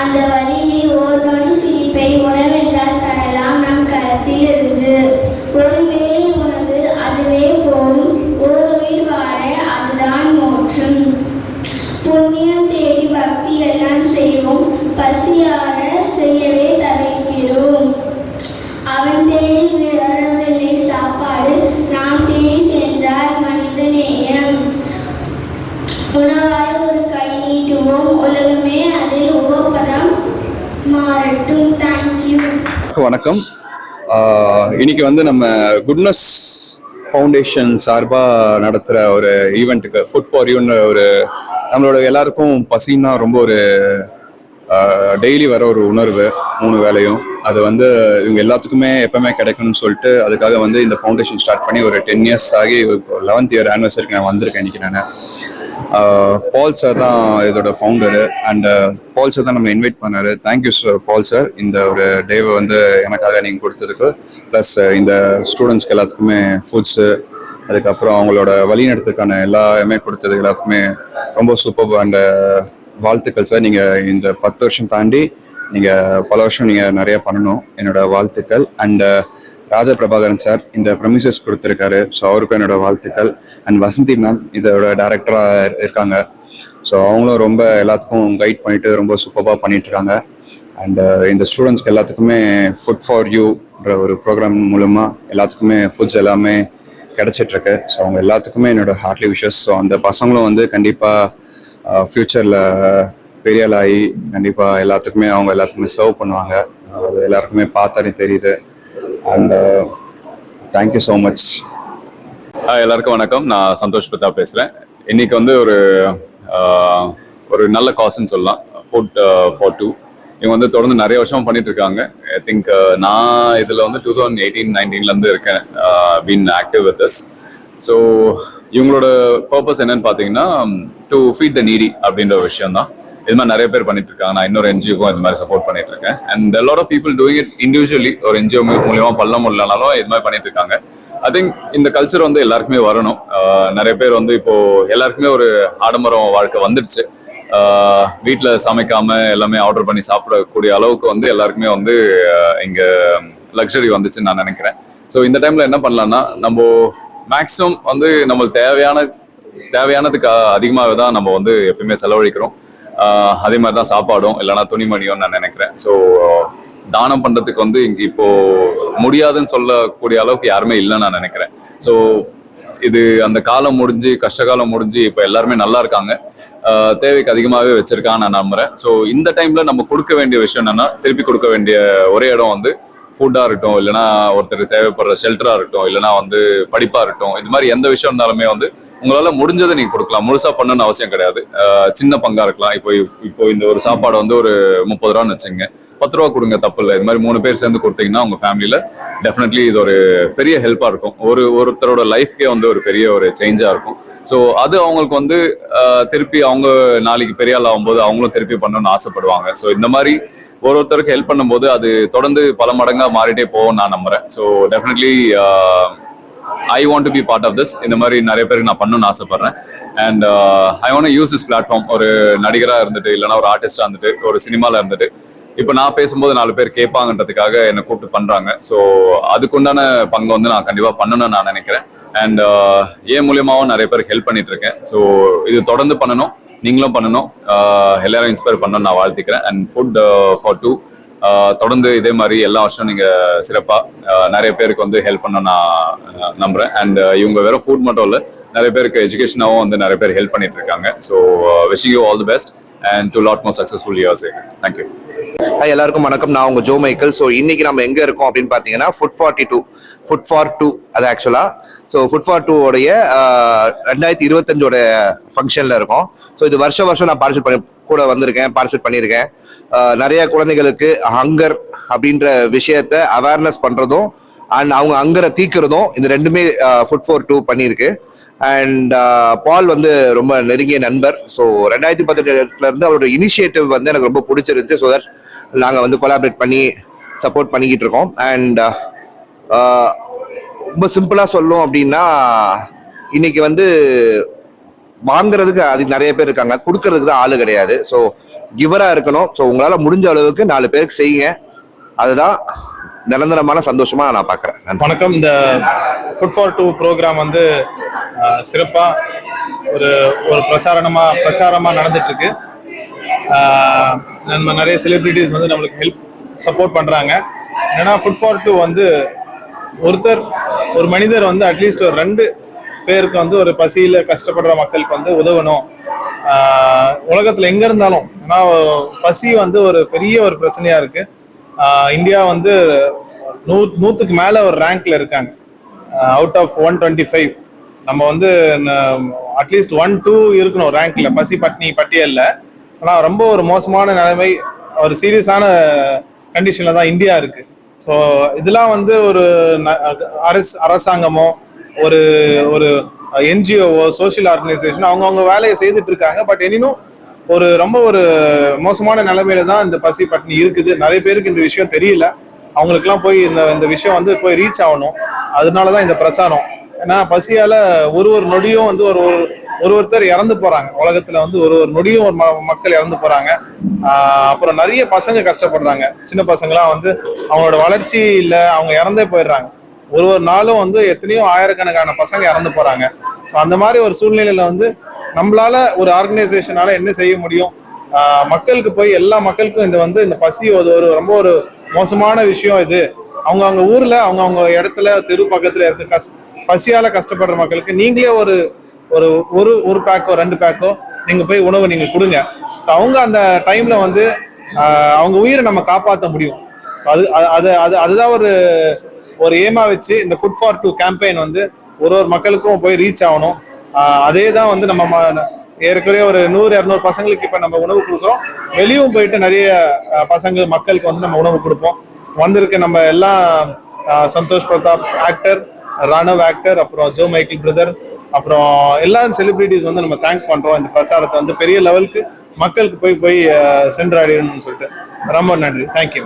அந்த வழியில் ஓர் நொடி சிரிப்பை உணவென்றால் தரலாம் நம் கரத்தில் இருந்து. ஒருவேளை உணவு அதுவே போதும், ஓர் உயிர் வாழ அதுதான் மோட்சம். புண்ணியம் தேடி பக்தி எல்லாம் செய்வோம், பசியார செய்யவே தவிர்க்கிறோம். அவன் தேடி வரவில்லை சாப்பாடு, நாம் தேடி சென்றால் மனித நேயம். உணவாய் ஒரு கை நீட்டுவோம், உலகமே அதில் உபப்பதம் மாறட்டும். தேங்க்யூ. வணக்கம். இன்னைக்கு வந்து நம்ம குட்னஸ் ஃபவுண்டேஷன் சார்பாக நடத்துகிற ஒரு ஈவெண்ட்டுக்கு ஃபுட் ஃபார் யூன்னு ஒரு நம்மளோட எல்லாருக்கும் பசின்னா ரொம்ப ஒரு டெய்லி வர ஒரு உணர்வு 3 வேளையும். அது வந்து இவங்க எல்லாத்துக்குமே எப்பவுமே கிடைக்கணும்னு சொல்லிட்டு அதுக்காக வந்து இந்த ஃபவுண்டேஷன் ஸ்டார்ட் பண்ணி ஒரு 10 இயர்ஸ் ஆகி 11th இயர் ஆனிவர்சரிக்கு நான் வந்திருக்கேன் இன்னைக்கு. நான் பால் சார் தான் இதோட ஃபவுண்டரு அண்ட் பால் சார் தான் நம்ம இன்வைட் பண்ணாரு. தேங்க்யூ சார் பால் சார், இந்த ஒரு டேவை வந்து எனக்காக நீங்கள் கொடுத்ததுக்கு. ப்ளஸ் இந்த ஸ்டூடெண்ட்ஸ்க்கு எல்லாத்துக்குமே ஃபுட்ஸு, அதுக்கப்புறம் அவங்களோட வழிநடத்துக்கான எல்லாமே கொடுத்தது எல்லாத்துக்குமே ரொம்ப சூப்பர் அண்ட் வாழ்த்துக்கள் சார். நீங்கள் இந்த 10 வருஷம் தாண்டி நீங்கள் பல வருஷம் நீங்கள் நிறைய பண்ணணும், என்னோட வாழ்த்துக்கள். அண்ட் ராஜா பிரபாகரன் சார் இந்த ப்ரமிசஸ் கொடுத்துருக்காரு, ஸோ அவருக்கும் என்னோட வாழ்த்துக்கள். அண்ட் வசந்தி மேம் இதோட டைரக்டராக இருக்காங்க, ஸோ அவங்களும் ரொம்ப எல்லாத்துக்கும் கைட் பண்ணிட்டு ரொம்ப சூப்பராக பண்ணிட்டு இருக்காங்க. அண்ட் இந்த ஸ்டூடெண்ட்ஸ்க்கு எல்லாத்துக்குமே ஃபுட் ஃபார் யூன்ற ஒரு ப்ரோக்ராம் மூலமாக எல்லாத்துக்குமே ஃபுட்ஸ் எல்லாமே கிடைச்சிட்ருக்கு. ஸோ அவங்க எல்லாத்துக்குமே என்னோட ஹார்ட்லி விஷஸ். ஸோ அந்த பசங்களும் வந்து கண்டிப்பாக ஃப்யூச்சரில் பெரிய ஆளாகி கண்டிப்பாக எல்லாத்துக்குமே அவங்க எல்லாத்துக்குமே சர்வ் பண்ணுவாங்க. அது எல்லாருக்குமே பார்த்தாலே தெரியுது. And thank you so much. எல்லாருக்கும் வணக்கம். நான் சந்தோஷ் பிரதாப் பேசுகிறேன். இன்னைக்கு வந்து ஒரு நல்ல காசுன்னு சொல்லலாம், ஃபுட் ஃபார் டூ. இவங்க வந்து தொடர்ந்து நிறைய வருஷம் பண்ணிட்டு இருக்காங்க. ஐ திங்க் நான் இதில் வந்து 2018-19 இருக்கேன் been active with this. So இவங்களோட பர்பஸ் என்னன்னு பார்த்தீங்கன்னா டு ஃபீட் த நீடி அப்படின்ற ஒரு விஷயம் தான். இது மாதிரி நிறைய பேர் பண்ணிட்டு இருக்காங்க. நான் இன்னொரு என்ஜிஓக்கும் இது மாதிரி சப்போர்ட் பண்ணிட்டு இருக்கேன். And lot of people doing it individually, ஒரு என்ஜிஓ மூலியமா பண்ண முடியலனாலும் இது மாதிரி பண்ணிட்டு இருக்காங்க. ஐ திங்க் இந்த கல்ச்சர் வந்து எல்லாருக்குமே வரணும். நிறைய பேர் வந்து இப்போ எல்லாருக்குமே ஒரு ஆடம்பரம் வாழ்க்கை வந்துடுச்சு. வீட்டில் சமைக்காம எல்லாமே ஆர்டர் பண்ணி சாப்பிடக்கூடிய அளவுக்கு வந்து எல்லாருக்குமே வந்து இங்க லக்ஸரி வந்துச்சுன்னு நான் நினைக்கிறேன். ஸோ இந்த டைம்ல என்ன பண்ணலாம்னா, நம்ம மேக்ஸிமம் வந்து நம்மளுக்கு தேவையானதுக்கு அதிகமாகவே தான் நம்ம வந்து எப்பயுமே செலவழிக்கிறோம். அதே மாதிரி தான் சாப்பாடும் இல்லைன்னா துணிமணியும் நான் நினைக்கிறேன். ஸோ தானம் பண்றதுக்கு வந்து இங்க இப்போ முடியாதுன்னு சொல்லக்கூடிய அளவுக்கு யாருமே இல்லைன்னு நான் நினைக்கிறேன். ஸோ இது அந்த காலம் முடிஞ்சு, கஷ்டகாலம் முடிஞ்சு இப்போ எல்லாருமே நல்லா இருக்காங்க. தேவைக்கு அதிகமாகவே வச்சிருக்கான்னு நான் நம்புறேன். ஸோ இந்த டைம்ல நம்ம கொடுக்க வேண்டிய விஷயம் என்னன்னா, திருப்பி கொடுக்க வேண்டிய ஒரே இடம் வந்து ஃபுட்டாக இருக்கட்டும், இல்லைனா ஒருத்தர் தேவைப்படுற ஷெல்டராக இருக்கட்டும், இல்லைனா வந்து படிப்பாக இருக்கட்டும். இது மாதிரி எந்த விஷயம் இருந்தாலுமே வந்து உங்களால் முடிஞ்சதை நீங்கள் கொடுக்கலாம். முழுசாக பண்ணணும்னு அவசியம் கிடையாது. சின்ன பங்காக இருக்கலாம். இப்போ இந்த ஒரு சாப்பாடு வந்து ஒரு 30 ரூபான்னு வச்சுங்க, 10 ரூபா கொடுங்க, தப்பு இல்லை. இது மாதிரி 3 பேர் சேர்ந்து கொடுத்தீங்கன்னா உங்கள் ஃபேமிலியில் டெஃபினெட்லி இது ஒரு பெரிய ஹெல்ப்பாக இருக்கும். ஒருத்தரோட லைஃப்கே வந்து ஒரு பெரிய ஒரு சேஞ்சாக இருக்கும். ஸோ அது அவங்களுக்கு வந்து திருப்பி அவங்க நாளைக்கு பெரிய ஆள் ஆகும்போது அவங்களும் திருப்பி பண்ணணும்னு ஆசைப்படுவாங்க. ஸோ இந்த மாதிரி ஒருத்தருக்கு ஹெல்ப் பண்ணும்போது அது தொடர்ந்து பல மடங்கா மாறிட்டே போகும் நான் நம்புறேன். So definitely I want to be part of this. இந்த மாதிரி நிறைய பேருக்கு நான் பண்ணணும்னு ஆசைப்படுறேன். And I want use this platform. ஒரு நடிகராக இருந்துட்டு இல்லைன்னா ஒரு ஆர்டிஸ்டாக இருந்துட்டு ஒரு சினிமாவில் இருந்துட்டு இப்போ நான் பேசும்போது 4 பேர் கேட்பாங்கன்றதுக்காக என்னை கூப்பிட்டு பண்றாங்க. ஸோ அதுக்குண்டான பங்கு வந்து நான் கண்டிப்பாக பண்ணணும்னு நான் நினைக்கிறேன். அண்ட் ஏன் மூலியமாவும் நிறைய பேருக்கு ஹெல்ப் பண்ணிட்டு இருக்கேன். ஸோ இது தொடர்ந்து பண்ணணும், நீங்களும் பண்ணணும், எல்லாரும் இன்ஸ்பயர் பண்ணணும்னு நான் வாழ்த்துக்கிறேன். அண்ட் ஃபுட் ஃபார் டூ தொடர்ந்து இதே மாதிரி எல்லா வருஷம் நீங்க சிறப்பா நிறைய பேருக்கு வந்து ஹெல்ப் பண்ண நான் நம்புறேன். அண்ட் இவங்க வெறும் ஃபுட் மட்டும் இல்லை, நிறைய பேருக்கு எஜுகேஷனாகவும் வந்து நிறைய பேர் ஹெல்ப் பண்ணிட்டு இருக்காங்க. So wishing you all the best and to lot more successful years. Thank you. எல்லாருக்கும் வணக்கம். நான் உங்க ஜோ மைக்கேல். ஸோ இன்னைக்கு நம்ம எங்க இருக்கோம் அப்படின்னு பாத்தீங்கன்னா ஃபுட் ஃபார் டூ அது ஆக்சுவலா. ஸோ ஃபுட் ஃபார் டூ உடைய 2025 ஃபங்க்ஷன்ல இருக்கும். ஸோ இது வருஷம் நான் பார்ட்டிசிபேட் பண்ணியிருக்கேன். நிறைய குழந்தைகளுக்கு ஹங்கர் அப்படின்ற விஷயத்த அவேர்னஸ் பண்றதும் அண்ட் அவங்க ஹங்கரை தீக்கிறதும் இந்த ரெண்டுமே ஃபுட் ஃபார் டூ பண்ணியிருக்கு. அண்ட் பால் வந்து ரொம்ப நெருங்கிய நண்பர். ஸோ 2018 இருந்து அவரோட இனிஷியேட்டிவ் வந்து எனக்கு ரொம்ப பிடிச்சிருந்துச்சு. ஸோ தட் நாங்கள் வந்து கொலாபரேட் பண்ணி சப்போர்ட் பண்ணிக்கிட்டு இருக்கோம். அண்ட் ரொம்ப சிம்பிளாக சொல்லணும் அப்படின்னா, இன்னைக்கு வந்து வாங்குறதுக்கு அது நிறைய பேர் இருக்காங்க, கொடுக்கறதுக்கு தான் ஆளு கிடையாது. ஸோ கிவராக இருக்கணும். ஸோ உங்களால் முடிஞ்ச அளவுக்கு 4 பேருக்கு செய்யுங்க. அதுதான் நிரந்தரமான சந்தோஷமா நான் பார்க்குறேன். வணக்கம். இந்த ஃபுட் ஃபார் 2 ப்ரோக்ராம் வந்து சிறப்பாக ஒரு ஒரு பிரச்சாரமாக நடந்துட்டு இருக்கு. நம்ம நிறைய செலிபிரிட்டிஸ் வந்து நம்மளுக்கு சப்போர்ட் பண்ணுறாங்க. ஏன்னா ஃபுட் ஃபார் 2 வந்து ஒரு மனிதர் வந்து அட்லீஸ்ட் ஒரு 2 பேருக்கு வந்து ஒரு பசியில் கஷ்டப்படுற மக்களுக்கு வந்து உதவணும். உலகத்தில் எங்கே இருந்தாலும், ஏன்னா பசி வந்து ஒரு பெரிய ஒரு பிரச்சனையாக இருக்குது. இந்தியா வந்து 100க்கு மேலே ஒரு ரேங்க்ல இருக்காங்க, அவுட் ஆஃப் 125. நம்ம வந்து அட்லீஸ்ட் 1-2 இருக்கணும் ரேங்க்ல பசி பட்டியலில். ஆனால் ரொம்ப ஒரு மோசமான நிலைமை, ஒரு சீரியஸான கண்டிஷன்ல தான் இந்தியா இருக்கு. ஸோ இதெல்லாம் வந்து ஒரு அரசாங்கமோ ஒரு ஒரு என்ஜிஓவோ சோஷியல் ஆர்கனைசேஷன் அவங்கவுங்க வேலையை செய்துட்டு இருக்காங்க. பட் எனினும் ரொம்ப ஒரு மோசமான நிலைமையில தான் இந்த பசி பட்டினி இருக்குது. நிறைய பேருக்கு இந்த விஷயம் தெரியல. அவங்களுக்குலாம் போய் இந்த விஷயம் வந்து போய் ரீச் ஆகணும். அதனாலதான் இந்த பிரச்சாரம். ஏன்னா பசியால ஒரு நொடியும் வந்து ஒருத்தர் இறந்து போறாங்க. உலகத்துல வந்து ஒரு நொடியும் ஒரு மக்கள் இறந்து போறாங்க. அப்புறம் நிறைய பசங்க கஷ்டப்படுறாங்க. சின்ன பசங்களாம் வந்து அவங்களோட வளர்ச்சி இல்லை, அவங்க இறந்தே போயிடுறாங்க. ஒரு நாளும் வந்து எத்தனையோ ஆயிரக்கணக்கான பசங்க இறந்து போறாங்க. ஸோ அந்த மாதிரி ஒரு சூழ்நிலையில வந்து நம்மளால ஒரு ஆர்கனைசேஷனால என்ன செய்ய முடியும்? மக்களுக்கு போய் எல்லா மக்களுக்கும் இந்த பசி ஒரு ரொம்ப ஒரு மோசமான விஷயம். இது அவங்க ஊர்ல அவங்க இடத்துல தெரு பக்கத்துல இருக்க பசியால கஷ்டப்படுற மக்களுக்கு நீங்களே ஒரு பேக்கோ 2 பேக்கோ நீங்க போய் உணவு நீங்க கொடுங்க. ஸோ அவங்க அந்த டைம்ல வந்து அவங்க உயிரை நம்ம காப்பாற்ற முடியும். ஸோ அதுதான் ஒரு ஏமா வச்சு இந்த ஃபுட் ஃபார் 2 கேம்பெயின் வந்து ஒரு மக்களுக்கும் போய் ரீச் ஆகணும். அதே தான் வந்து நம்ம ஏற்கனவே ஒரு 100-200 பசங்களுக்கு இப்போ நம்ம உணவு கொடுக்குறோம். வெளியும் போயிட்டு நிறைய மக்களுக்கு வந்து நம்ம உணவு கொடுப்போம். வந்திருக்க நம்ம எல்லாம் சந்தோஷ் பிரதாப் ஆக்டர், ராணவ் ஆக்டர், அப்புறம் ஜோ மைக்கேல் பிரதர், அப்புறம் எல்லா செலிபிரிட்டிஸ் வந்து நம்ம தேங்க் பண்றோம். இந்த பிரச்சாரத்தை வந்து பெரிய லெவலுக்கு மக்களுக்கு போய் சென்றடையணும்னு சொல்லிட்டு ரொம்ப நன்றி. தேங்க்யூ.